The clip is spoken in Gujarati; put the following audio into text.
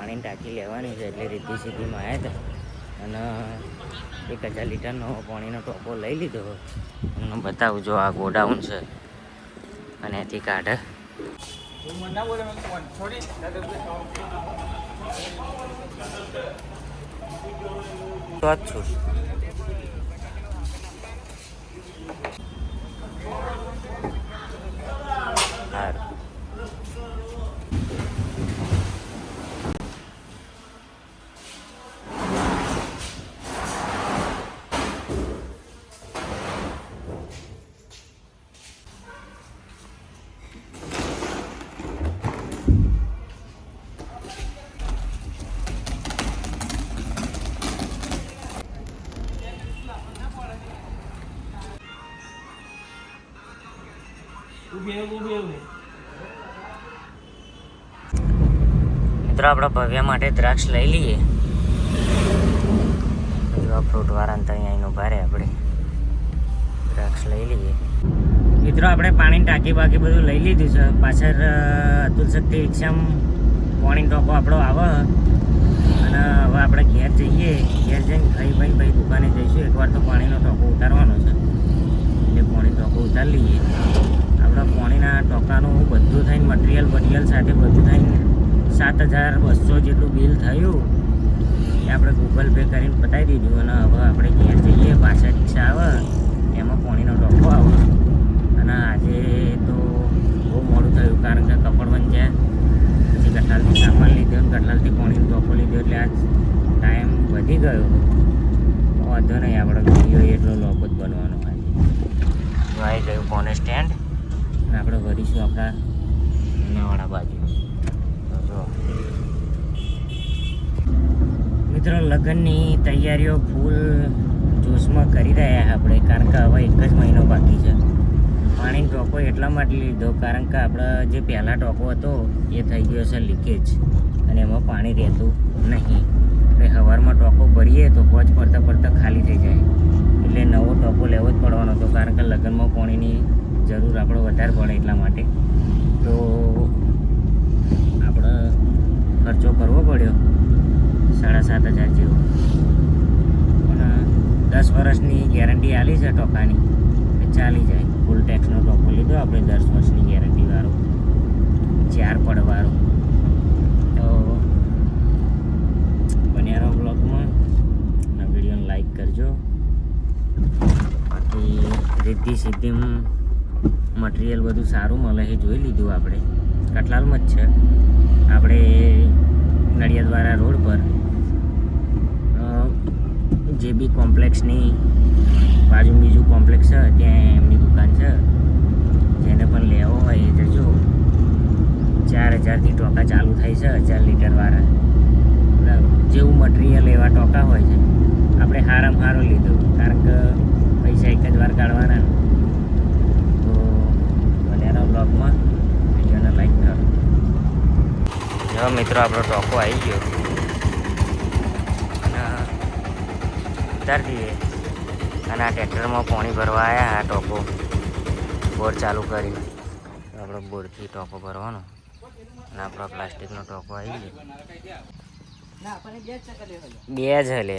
પાણીની ટાંકી લેવાની છે એટલે રીતિ સીધીમાં આવ્યા હતા અને 1000 લીટરનો પાણીનો ટોપો લઈ લીધો. તમને બતાવું, જો આ ગોડાઉન છે અને એથી કાઢે તો જ છું. સારું. મિત્રો આપણે ભવ્ય માટે દ્રાક્ષ લઈ લઈએ. ફ્રૂટ વાળાને તો અહીંયા ઉભા રહે, આપણે દ્રાક્ષ લઈ લઈએ. મિત્રો આપણે પાણીની ટાંકી બાકી બધું લઈ લીધું છે. પાછળ અતુલ શક્તિ રિક્ષામાં પાણીનો ટોકો આપણો આવે અને હવે આપણે ઘેર જઈએ. ઘેર જઈને ખાઈ ભાઈ દુકાને જઈશું. એકવાર તો પાણીનો ટોકો ઉતારવાનો છે એટલે પાણીનો ટોકો ઉતારી લઈએ. આપણા પાણીના ટોકાનું બધું થઈને મટીરિયલ સાથે બધું થઈને 7200 જેટલું બિલ થયું એ આપણે ગૂગલ પે કરીને પતાવી દીધું. અને હવે આપણે ઘેર જઈએ. પાછા રિક્ષા આવે એમાં પાણીનો ટોકો આવે. અને આજે તો બહુ મોડું થયું કારણ કે કપડવન જ્યાં પછી કઠલાલથી સામાન લીધો અને કઠલાલથી પાણીનો ટોકો લીધો એટલે આજ ટાઈમ વધી ગયો. વાંધો નહીં, આપણે વિડીયો એટલો લોક જ બનવાનો. આજે આવી ગયું કોને સ્ટેન્ડ અને આપણે ભરીશું આપણા નાવાડા બાજુ. જો મિત્રો લગ્નની તૈયારીઓ ફૂલ જોશમાં કરી રહ્યા આપણે કારણ કે હવે 1 જ મહિનો બાકી છે. પાણીનો ટોકો એટલા માટે લીધો કારણ કે આપણે જે પહેલાં ટોકો હતો એ થઈ ગયો છે લીકેજ અને એમાં પાણી રહેતું નહીં. એટલે સવારમાં ટોકો ભરીએ તો પોચ પડતા ખાલી થઈ જાય એટલે નવો ટોકો લેવો જ પડવાનો હતો કારણ કે લગ્નમાં પાણીની જરૂર આપણે વધારે પડે એટલા માટે. તો આપણે ખર્ચો કરવો પડ્યો 7500 જેવો. પણ 10 વર્ષની ગેરંટી આલી છે ટોકાની, એ ચાલી જાય. ફૂલ ટેક્સનો ટોકો લીધો આપણે 10 વર્ષની ગેરંટીવાળો 4 પડવાળો. તો બન્યાનો બ્લોગમાં અને વિડીયોને લાઈક કરજો. બાકી રીતિ સીધીમાં મટીરિયલ બધું સારું મળે એ જોઈ લીધું આપણે. કઠલાલમાં જ છે આપણે નડિયાદવાળા રોડ પર જે બી કોમ્પ્લેક્સની બાજુ બીજું કોમ્પ્લેક્સ છે ત્યાં એમની દુકાન છે. જેને પણ લેવો હોય એ જજો. 4000થી ટોકા ચાલુ થાય છે 1000 લીટરવાળા. જેવું મટીરિયલ એવા ટોકા હોય છે. આપણે હારામાં હારો લીધો કારણ કે પૈસા એક જ વાર કાઢવાના. તો બન્યાનો બ્લોગમાં વિડીયોને લાઈક કરો. જો મિત્રો આપણો ટોકો આવી ગયો અને ઉતારી દઈએ. અને આ ટ્રેક્ટરમાં પાણી ભરવા આવ્યા. આ ટોકો બોર ચાલુ કરી આપણો બોરથી ટોકો ભરવાનો અને આપણો પ્લાસ્ટિકનો ટોકો આવી ગયો. 2 જ લે